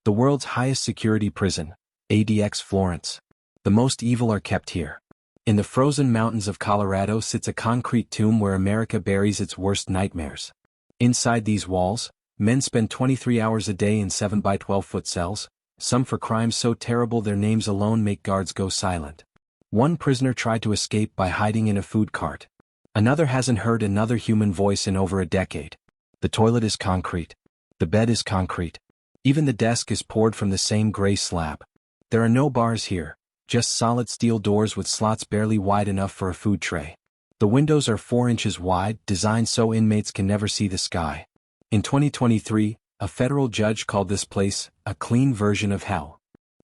The world's highest security prison, ADX Florence. The most evil are kept here. In the frozen mountains of Colorado sits a concrete tomb where America buries its worst nightmares. Inside these walls, men spend 23 hours a day in 7 by 12-foot cells, some for crimes so terrible their names alone make guards go silent. One prisoner tried to escape by hiding in a food cart. Another hasn't heard another human voice in over a decade. The toilet is concrete. The bed is concrete. Even the desk is poured from the same gray slab. There are no bars here, just solid steel doors with slots barely wide enough for a food tray. The windows are 4 inches wide, designed so inmates can never see the sky. In 2023, a federal judge called this place a clean version of hell.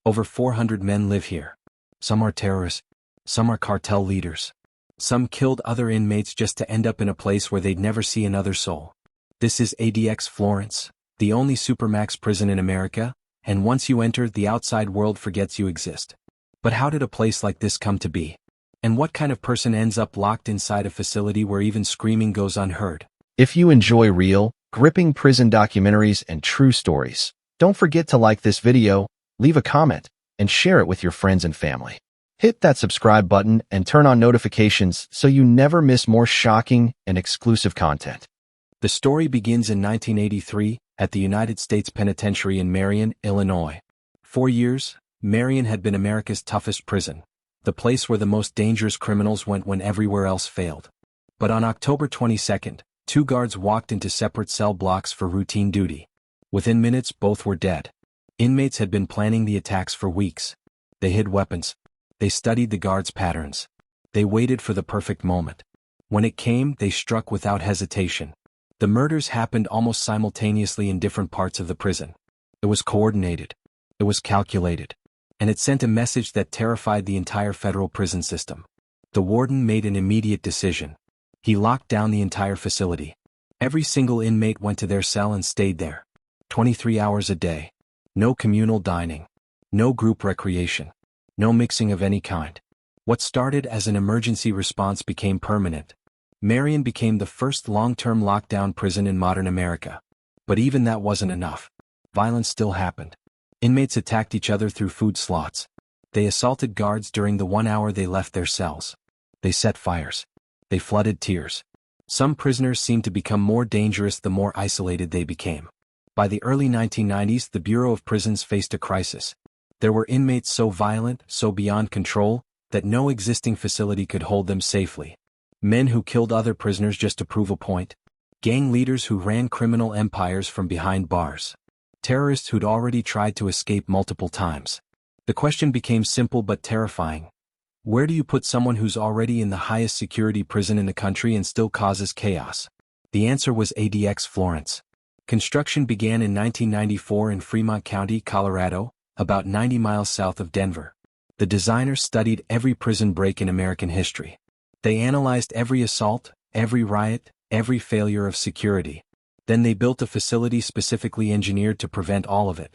Over 400 men live here. Some are terrorists. Some are cartel leaders. Some killed other inmates just to end up in a place where they'd never see another soul. This is ADX Florence, the only Supermax prison in America, and once you enter, the outside world forgets you exist. But how did a place like this come to be? And what kind of person ends up locked inside a facility where even screaming goes unheard? If you enjoy real, gripping prison documentaries and true stories, don't forget to like this video, leave a comment, and share it with your friends and family. Hit that subscribe button and turn on notifications so you never miss more shocking and exclusive content. The story begins in 1983, at the United States Penitentiary in Marion, Illinois. 4 years, Marion had been America's toughest prison, the place where the most dangerous criminals went when everywhere else failed. But on October 22nd, 2 guards walked into separate cell blocks for routine duty. Within minutes, both were dead. Inmates had been planning the attacks for weeks. They hid weapons. They studied the guards' patterns. They waited for the perfect moment. When it came, they struck without hesitation. The murders happened almost simultaneously in different parts of the prison. It was coordinated. It was calculated. And it sent a message that terrified the entire federal prison system. The warden made an immediate decision. He locked down the entire facility. Every single inmate went to their cell and stayed there. 23 hours a day. No communal dining. No group recreation. No mixing of any kind. What started as an emergency response became permanent. Marion became the first long-term lockdown prison in modern America. But even that wasn't enough. Violence still happened. Inmates attacked each other through food slots. They assaulted guards during the 1 hour they left their cells. They set fires. They flooded tiers. Some prisoners seemed to become more dangerous the more isolated they became. By the early 1990s, the Bureau of Prisons faced a crisis. There were inmates so violent, so beyond control, that no existing facility could hold them safely. Men who killed other prisoners just to prove a point. Gang leaders who ran criminal empires from behind bars. Terrorists who'd already tried to escape multiple times. The question became simple but terrifying. Where do you put someone who's already in the highest security prison in the country and still causes chaos? The answer was ADX Florence. Construction began in 1994 in Fremont County, Colorado, about 90 miles south of Denver. The designers studied every prison break in American history. They analyzed every assault, every riot, every failure of security. Then they built a facility specifically engineered to prevent all of it.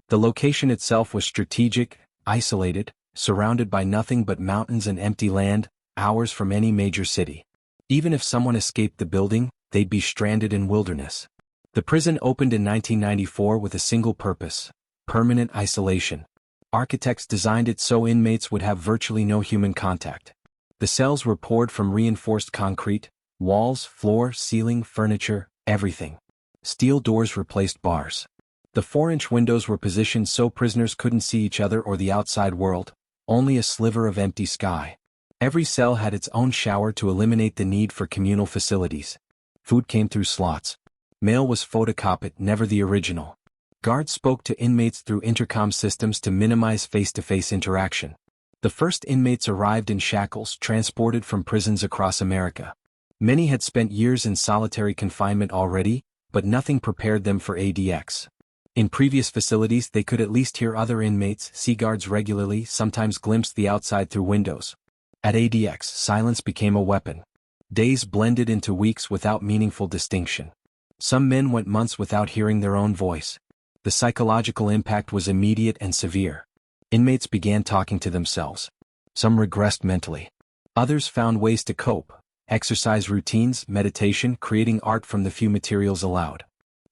The location itself was strategic, isolated, surrounded by nothing but mountains and empty land, hours from any major city. Even if someone escaped the building, they'd be stranded in wilderness. The prison opened in 1994 with a single purpose: permanent isolation. Architects designed it so inmates would have virtually no human contact. The cells were poured from reinforced concrete, walls, floor, ceiling, furniture, everything. Steel doors replaced bars. The 4-inch windows were positioned so prisoners couldn't see each other or the outside world, only a sliver of empty sky. Every cell had its own shower to eliminate the need for communal facilities. Food came through slots. Mail was photocopied, never the original. Guards spoke to inmates through intercom systems to minimize face-to-face interaction. The first inmates arrived in shackles, transported from prisons across America. Many had spent years in solitary confinement already, but nothing prepared them for ADX. In previous facilities, they could at least hear other inmates, see guards regularly, sometimes glimpse the outside through windows. At ADX, silence became a weapon. Days blended into weeks without meaningful distinction. Some men went months without hearing their own voice. The psychological impact was immediate and severe. Inmates began talking to themselves. Some regressed mentally. Others found ways to cope: exercise routines, meditation, creating art from the few materials allowed.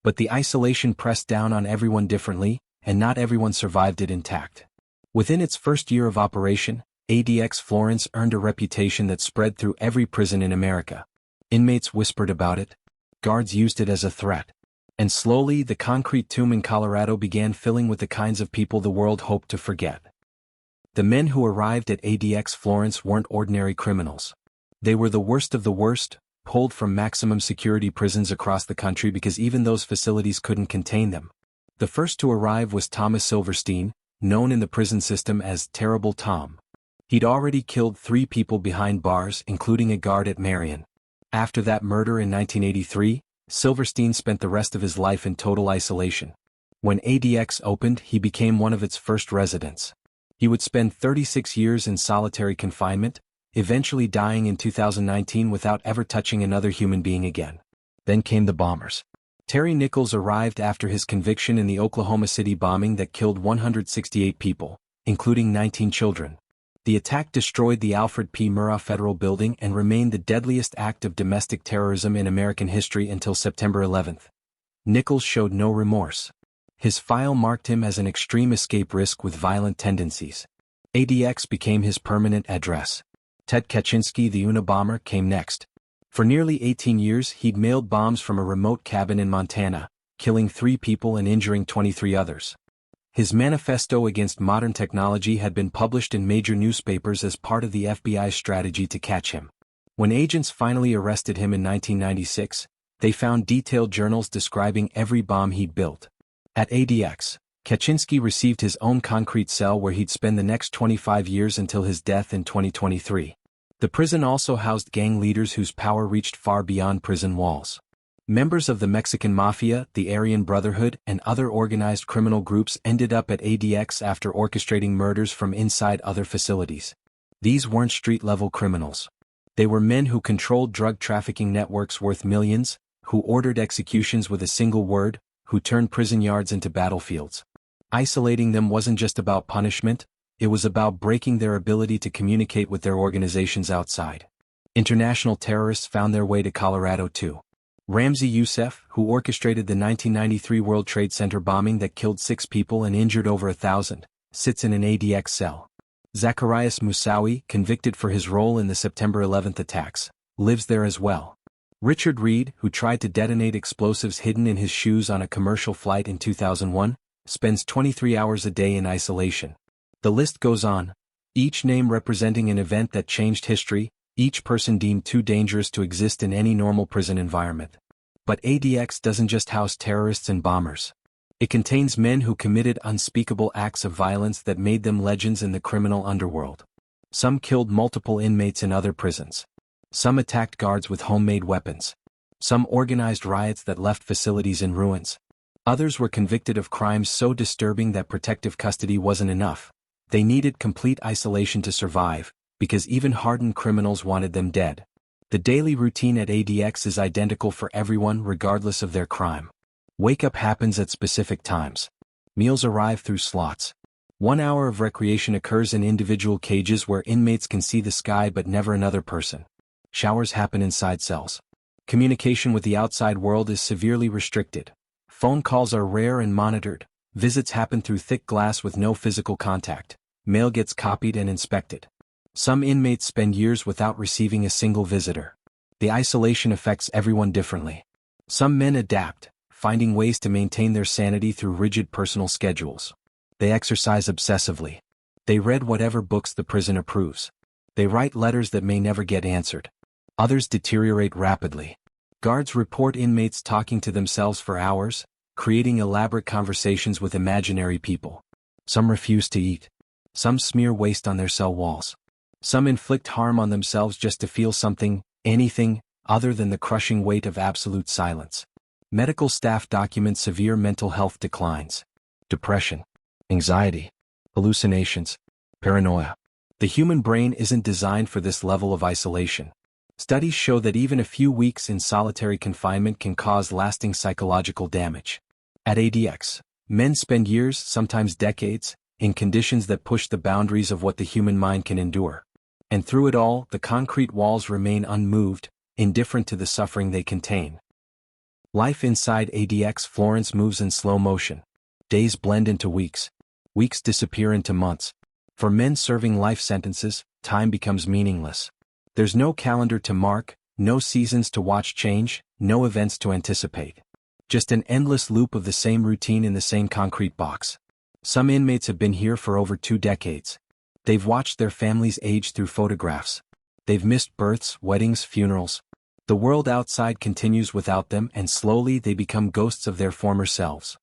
But the isolation pressed down on everyone differently, and not everyone survived it intact. Within its first year of operation, ADX Florence earned a reputation that spread through every prison in America. Inmates whispered about it. Guards used it as a threat. And slowly, the concrete tomb in Colorado began filling with the kinds of people the world hoped to forget. The men who arrived at ADX Florence weren't ordinary criminals. They were the worst of the worst, pulled from maximum security prisons across the country because even those facilities couldn't contain them. The first to arrive was Thomas Silverstein, known in the prison system as Terrible Tom. He'd already killed 3 people behind bars, including a guard at Marion. After that murder in 1983, Silverstein spent the rest of his life in total isolation. When ADX opened, he became one of its first residents. He would spend 36 years in solitary confinement, eventually dying in 2019 without ever touching another human being again. Then came the bombers. Terry Nichols arrived after his conviction in the Oklahoma City bombing that killed 168 people, including 19 children. The attack destroyed the Alfred P. Murrah Federal Building and remained the deadliest act of domestic terrorism in American history until September 11. Nichols showed no remorse. His file marked him as an extreme escape risk with violent tendencies. ADX became his permanent address. Ted Kaczynski, the Unabomber, came next. For nearly 18 years he'd mailed bombs from a remote cabin in Montana, killing 3 people and injuring 23 others. His manifesto against modern technology had been published in major newspapers as part of the FBI's strategy to catch him. When agents finally arrested him in 1996, they found detailed journals describing every bomb he'd built. At ADX, Kaczynski received his own concrete cell where he'd spend the next 25 years until his death in 2023. The prison also housed gang leaders whose power reached far beyond prison walls. Members of the Mexican Mafia, the Aryan Brotherhood, and other organized criminal groups ended up at ADX after orchestrating murders from inside other facilities. These weren't street-level criminals. They were men who controlled drug trafficking networks worth millions, who ordered executions with a single word, who turned prison yards into battlefields. Isolating them wasn't just about punishment, it was about breaking their ability to communicate with their organizations outside. International terrorists found their way to Colorado too. Ramzi Youssef, who orchestrated the 1993 World Trade Center bombing that killed 6 people and injured over 1,000, sits in an ADX cell. Zacarias Moussaoui, convicted for his role in the September 11 attacks, lives there as well. Richard Reed, who tried to detonate explosives hidden in his shoes on a commercial flight in 2001, spends 23 hours a day in isolation. The list goes on, each name representing an event that changed history, each person deemed too dangerous to exist in any normal prison environment. But ADX doesn't just house terrorists and bombers. It contains men who committed unspeakable acts of violence that made them legends in the criminal underworld. Some killed multiple inmates in other prisons. Some attacked guards with homemade weapons. Some organized riots that left facilities in ruins. Others were convicted of crimes so disturbing that protective custody wasn't enough. They needed complete isolation to survive, because even hardened criminals wanted them dead. The daily routine at ADX is identical for everyone regardless of their crime. Wake-up happens at specific times. Meals arrive through slots. 1 hour of recreation occurs in individual cages where inmates can see the sky but never another person. Showers happen inside cells. Communication with the outside world is severely restricted. Phone calls are rare and monitored. Visits happen through thick glass with no physical contact. Mail gets copied and inspected. Some inmates spend years without receiving a single visitor. The isolation affects everyone differently. Some men adapt, finding ways to maintain their sanity through rigid personal schedules. They exercise obsessively. They read whatever books the prison approves. They write letters that may never get answered. Others deteriorate rapidly. Guards report inmates talking to themselves for hours, creating elaborate conversations with imaginary people. Some refuse to eat. Some smear waste on their cell walls. Some inflict harm on themselves just to feel something, anything, other than the crushing weight of absolute silence. Medical staff document severe mental health declines. Depression, anxiety, hallucinations, paranoia. The human brain isn't designed for this level of isolation. Studies show that even a few weeks in solitary confinement can cause lasting psychological damage. At ADX, men spend years, sometimes decades, in conditions that push the boundaries of what the human mind can endure. And through it all, the concrete walls remain unmoved, indifferent to the suffering they contain. Life inside ADX Florence moves in slow motion. Days blend into weeks. Weeks disappear into months. For men serving life sentences, time becomes meaningless. There's no calendar to mark, no seasons to watch change, no events to anticipate. Just an endless loop of the same routine in the same concrete box. Some inmates have been here for over 2 decades. They've watched their families age through photographs. They've missed births, weddings, funerals. The world outside continues without them, and slowly they become ghosts of their former selves.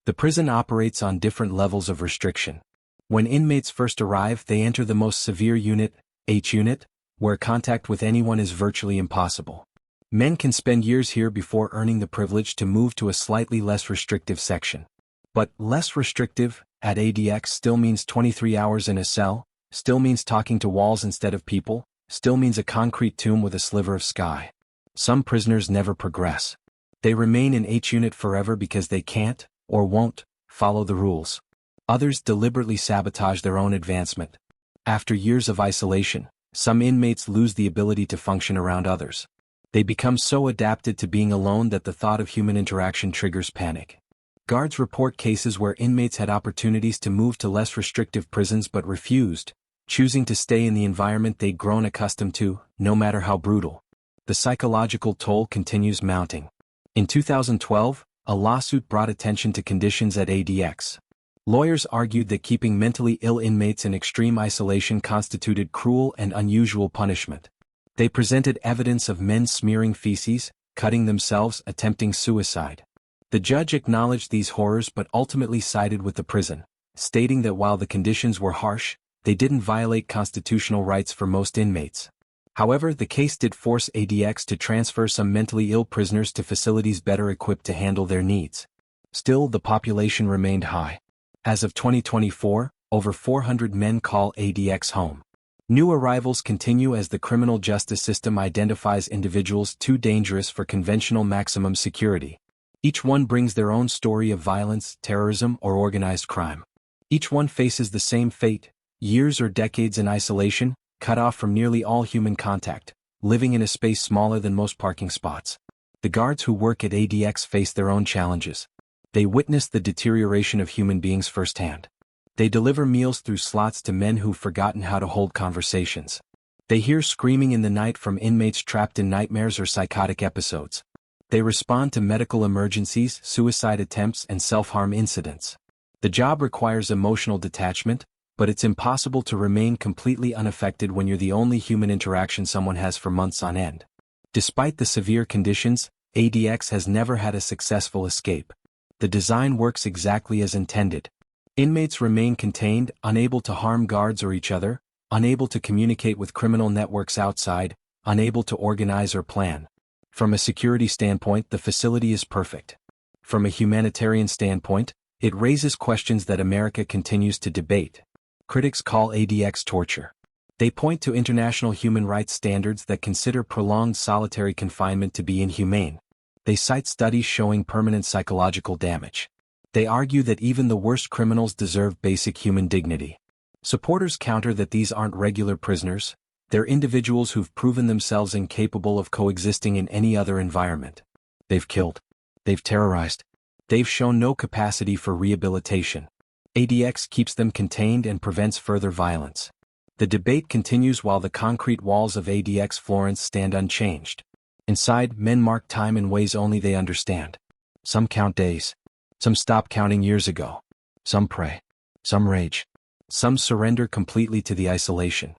The prison operates on different levels of restriction. When inmates first arrive, they enter the most severe unit, H unit, where contact with anyone is virtually impossible. Men can spend years here before earning the privilege to move to a slightly less restrictive section. But less restrictive, at ADX, still means 23 hours in a cell, still means talking to walls instead of people, still means a concrete tomb with a sliver of sky. Some prisoners never progress. They remain in H unit forever because they can't, or won't, follow the rules. Others deliberately sabotage their own advancement. After years of isolation, some inmates lose the ability to function around others. They become so adapted to being alone that the thought of human interaction triggers panic. Guards report cases where inmates had opportunities to move to less restrictive prisons but refused, choosing to stay in the environment they'd grown accustomed to, no matter how brutal. The psychological toll continues mounting. In 2012, a lawsuit brought attention to conditions at ADX. Lawyers argued that keeping mentally ill inmates in extreme isolation constituted cruel and unusual punishment. They presented evidence of men smearing feces, cutting themselves, attempting suicide. The judge acknowledged these horrors but ultimately sided with the prison, stating that while the conditions were harsh, they didn't violate constitutional rights for most inmates. However, the case did force ADX to transfer some mentally ill prisoners to facilities better equipped to handle their needs. Still, the population remained high. As of 2024, over 400 men call ADX home. New arrivals continue as the criminal justice system identifies individuals too dangerous for conventional maximum security. Each one brings their own story of violence, terrorism, or organized crime. Each one faces the same fate: years or decades in isolation, cut off from nearly all human contact, living in a space smaller than most parking spots. The guards who work at ADX face their own challenges. They witness the deterioration of human beings firsthand. They deliver meals through slots to men who've forgotten how to hold conversations. They hear screaming in the night from inmates trapped in nightmares or psychotic episodes. They respond to medical emergencies, suicide attempts, and self-harm incidents. The job requires emotional detachment, but it's impossible to remain completely unaffected when you're the only human interaction someone has for months on end. Despite the severe conditions, ADX has never had a successful escape. The design works exactly as intended. Inmates remain contained, unable to harm guards or each other, unable to communicate with criminal networks outside, unable to organize or plan. From a security standpoint, the facility is perfect. From a humanitarian standpoint, it raises questions that America continues to debate. Critics call ADX torture. They point to international human rights standards that consider prolonged solitary confinement to be inhumane. They cite studies showing permanent psychological damage. They argue that even the worst criminals deserve basic human dignity. Supporters counter that these aren't regular prisoners, they're individuals who've proven themselves incapable of coexisting in any other environment. They've killed. They've terrorized. They've shown no capacity for rehabilitation. ADX keeps them contained and prevents further violence. The debate continues while the concrete walls of ADX Florence stand unchanged. Inside, men mark time in ways only they understand. Some count days. Some stop counting years ago. Some pray. Some rage. Some surrender completely to the isolation.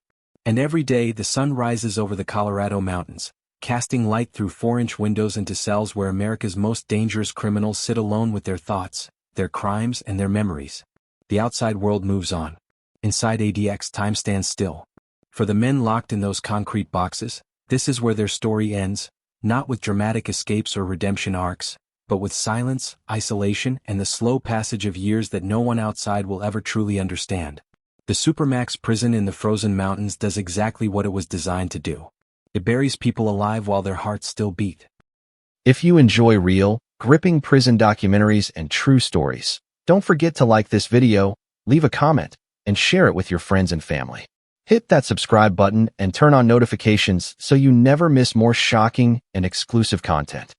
And every day the sun rises over the Colorado mountains, casting light through 4-inch windows into cells where America's most dangerous criminals sit alone with their thoughts, their crimes, and their memories. The outside world moves on. Inside ADX, time stands still. For the men locked in those concrete boxes, this is where their story ends, not with dramatic escapes or redemption arcs, but with silence, isolation, and the slow passage of years that no one outside will ever truly understand. The Supermax prison in the frozen mountains does exactly what it was designed to do. It buries people alive while their hearts still beat. If you enjoy real, gripping prison documentaries and true stories, don't forget to like this video, leave a comment, and share it with your friends and family. Hit that subscribe button and turn on notifications so you never miss more shocking and exclusive content.